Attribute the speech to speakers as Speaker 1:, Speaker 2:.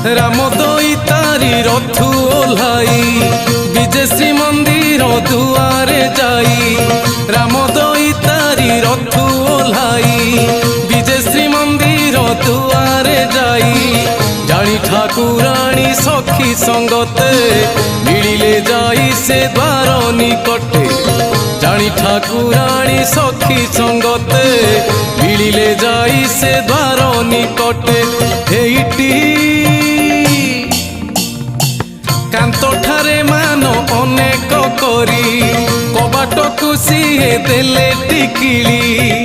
Speaker 1: राम दई तारी रथु ओह्लाई विजे श्री मंदिर दुआरे जाई। राम दई तारी रथु ओह्लाई विजे श्री मंदिर दुआरे जाई। जानी ठाकुराणी सखी संगते मिलिले जाई से द्वार निकटे। जानी ठाकुराणी सखी संगते मिलिले जाई से द्वार निकटे। हेइटी कांतो ठारे मान अनेक करी कबाट खुशी देले टिकिली।